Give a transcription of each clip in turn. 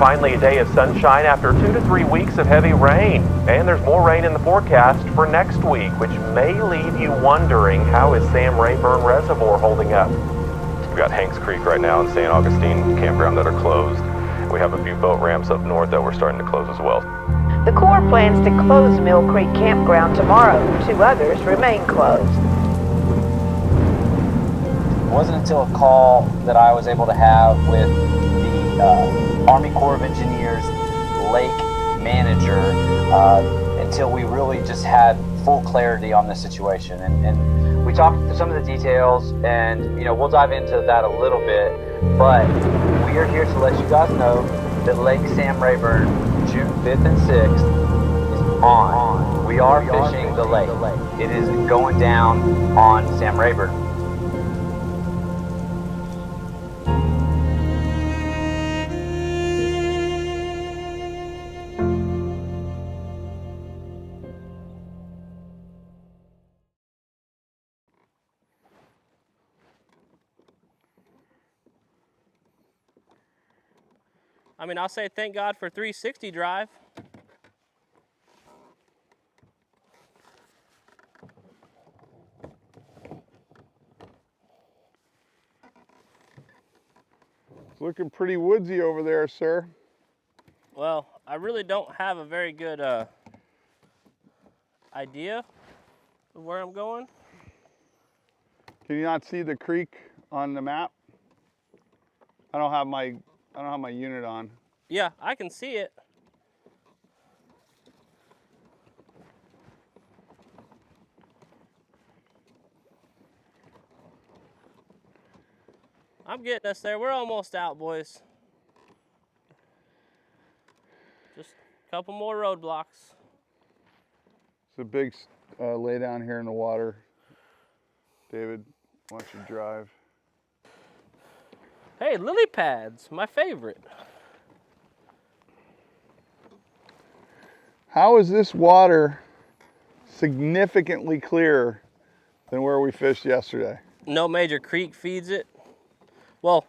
Finally, a day of sunshine after 2 to 3 weeks of heavy rain. And there's more rain in the forecast for next week, which may leave you wondering, how is Sam Rayburn Reservoir holding up? We've got Hanks Creek right now and St. Augustine campground that are closed. We have a few boat ramps up north that we're starting to close as well. The Corps plans to close Mill Creek Campground tomorrow. 2 others remain closed. It wasn't until a call that I was able to have with the Army Corps of Engineers lake manager until we really just had full clarity on the situation. And we talked through some of the details, and we'll dive into that a little bit, but we are here to let you guys know that Lake Sam Rayburn, June 5th and 6th, is on. We are fishing the lake. It is going down on Sam Rayburn. I mean, I'll say thank God for 360 drive. It's looking pretty woodsy over there, sir. Well, I really don't have a very good idea of where I'm going. Can you not see the creek on the map? I don't have my unit on. Yeah, I can see it. I'm getting us there. We're almost out, boys. Just a couple more roadblocks. It's a big lay down here in the water. David, why don't you drive? Hey, lily pads, my favorite. How is this water significantly clearer than where we fished yesterday? No major creek feeds it. Well,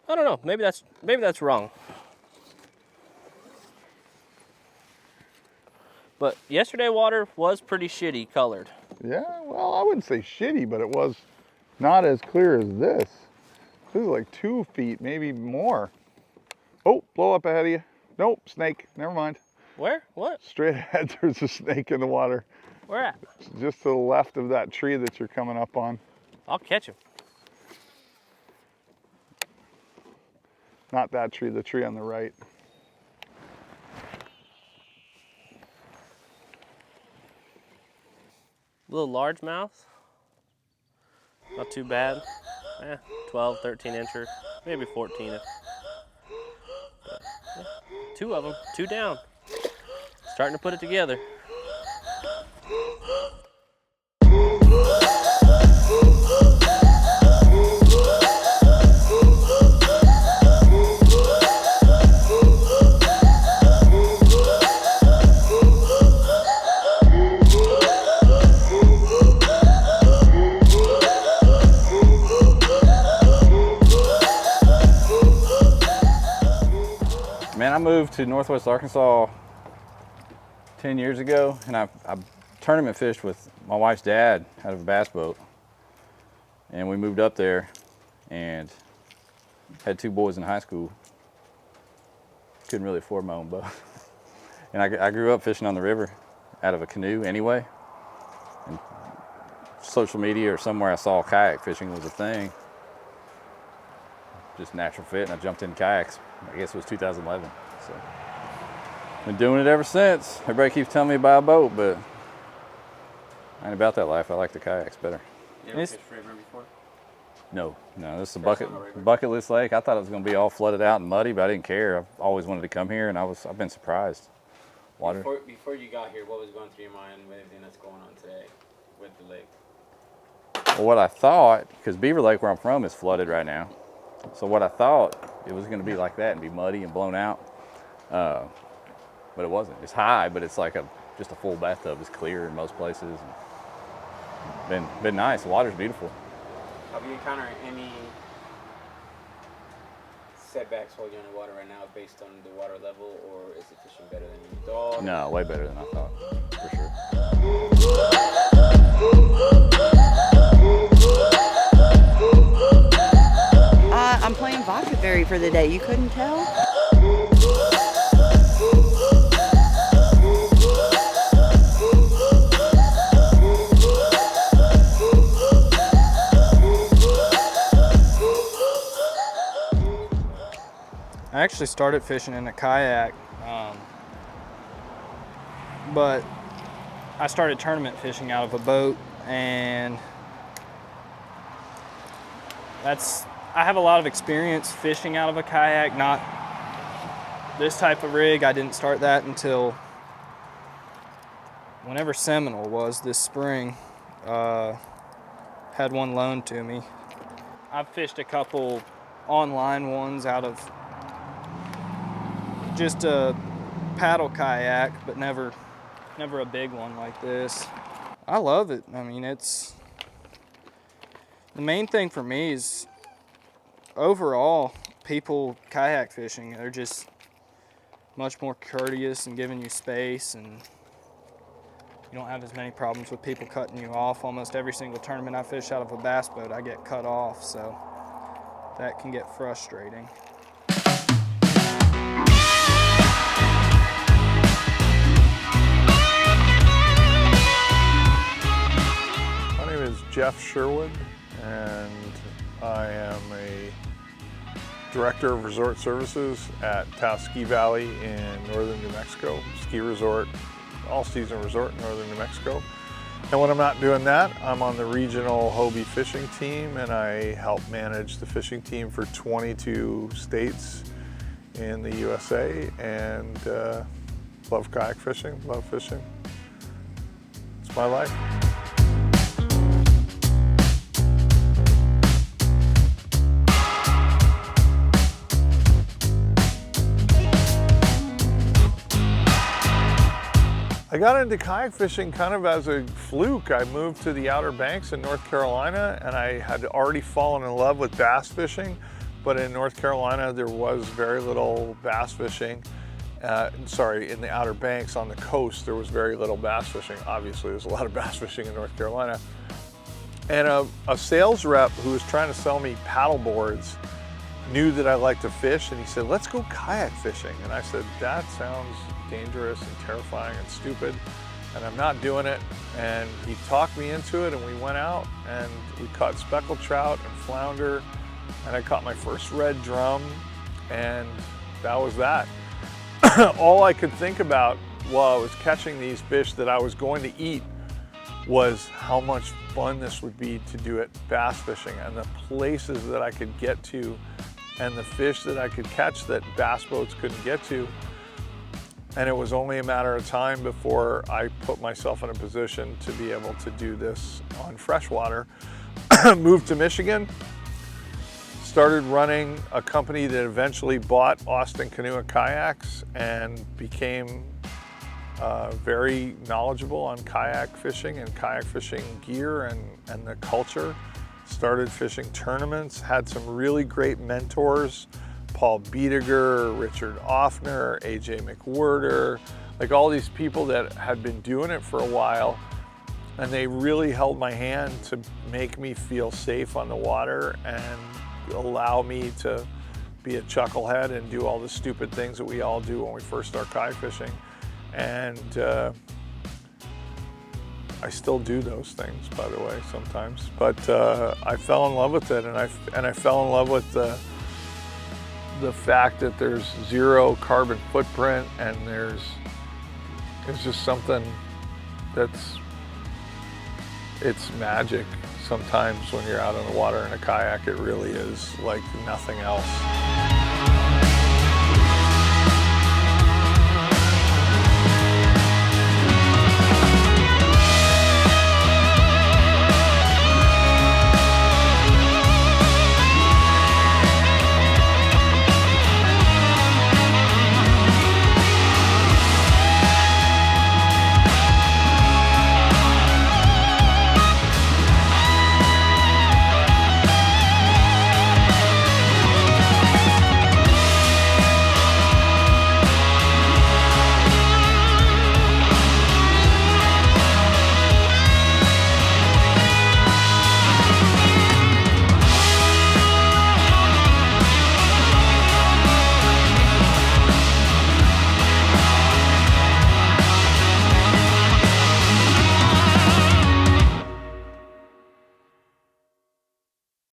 I don't know. Maybe that's wrong. But yesterday water was pretty shitty colored. Yeah, well, I wouldn't say shitty, but it was not as clear as this. This is like 2 feet, maybe more. Oh, blow up ahead of you. Nope, snake. Never mind. Where? What? Straight ahead, there's a snake in the water. Where at? Just to the left of that tree that you're coming up on. I'll catch him. Not that tree, the tree on the right. Little largemouth. Not too bad. 12, 13 incher, maybe 14. But, yeah, 2 of them, 2 down. Starting to put it together. Man, I moved to Northwest Arkansas 10 years ago, and I tournament fished with my wife's dad out of a bass boat. And we moved up there and had 2 boys in high school. Couldn't really afford my own boat. And I grew up fishing on the river out of a canoe anyway. And social media or somewhere I saw kayak fishing was a thing. Just natural fit, and I jumped in kayaks. I guess it was 2011. So, been doing it ever since. Everybody keeps telling me to buy a boat, but I ain't about that life. I like the kayaks better. You ever fished Rayburn before? No, this is a bucket list lake. I thought it was going to be all flooded out and muddy, but I didn't care. I've always wanted to come here, and I've been surprised. Water. Before you got here, what was going through your mind with everything that's going on today with the lake? Well, what I thought, because Beaver Lake, where I'm from, is flooded right now. So what I thought it was going to be like that and be muddy and blown out, but it wasn't. It's high, but it's like just a full bathtub. It's clear in most places. Been nice. The water's beautiful. Have you encountered any setbacks hold you on the water right now based on the water level, or is it fishing better than you thought? No, way better than I thought, for sure. I'm playing BACKA for the day. You couldn't tell? I actually started fishing in a kayak, but I started tournament fishing out of a boat, and I have a lot of experience fishing out of a kayak, not this type of rig. I didn't start that until whenever Seminole was this spring. Had one loaned to me. I've fished a couple online ones out of just a paddle kayak, but never a big one like this. I love it. I mean, the main thing for me is overall, people kayak fishing, they're just much more courteous and giving you space, and you don't have as many problems with people cutting you off. Almost every single tournament I fish out of a bass boat, I get cut off, so that can get frustrating. My name is Jeff Sherwood, and I am a Director of Resort Services at Taos Ski Valley in northern New Mexico, ski resort, all-season resort in northern New Mexico. And when I'm not doing that, I'm on the regional HOBIE fishing team, and I help manage the fishing team for 22 states in the USA, and love kayak fishing, love fishing. It's my life. I got into kayak fishing kind of as a fluke. I moved to the Outer Banks in North Carolina, and I had already fallen in love with bass fishing, but in North Carolina there was very little bass fishing. In the Outer Banks on the coast there was very little bass fishing. Obviously there's a lot of bass fishing in North Carolina. And a sales rep who was trying to sell me paddle boards knew that I liked to fish, and he said, let's go kayak fishing. And I said, that sounds dangerous and terrifying and stupid, and I'm not doing it. And he talked me into it, and we went out and we caught speckled trout and flounder, and I caught my first red drum, and that was that. All I could think about while I was catching these fish that I was going to eat was how much fun this would be to do it bass fishing, and the places that I could get to and the fish that I could catch that bass boats couldn't get to. And it was only a matter of time before I put myself in a position to be able to do this on freshwater. Moved to Michigan, started running a company that eventually bought Austin CANOE kayaks, and became very knowledgeable on kayak fishing and kayak fishing gear and the culture. Started fishing tournaments, had some really great mentors, Paul Biediger, Richard Offner, AJ McWhirter, like all these people that had been doing it for a while, and they really held my hand to make me feel safe on the water and allow me to be a chucklehead and do all the stupid things that we all do when we first start kayak fishing. And I still do those things, by the way, sometimes. But I fell in love with it, and I fell in love with the fact that there's zero carbon footprint, and it's just something it's magic. Sometimes when you're out on the water in a kayak, it really is like nothing else.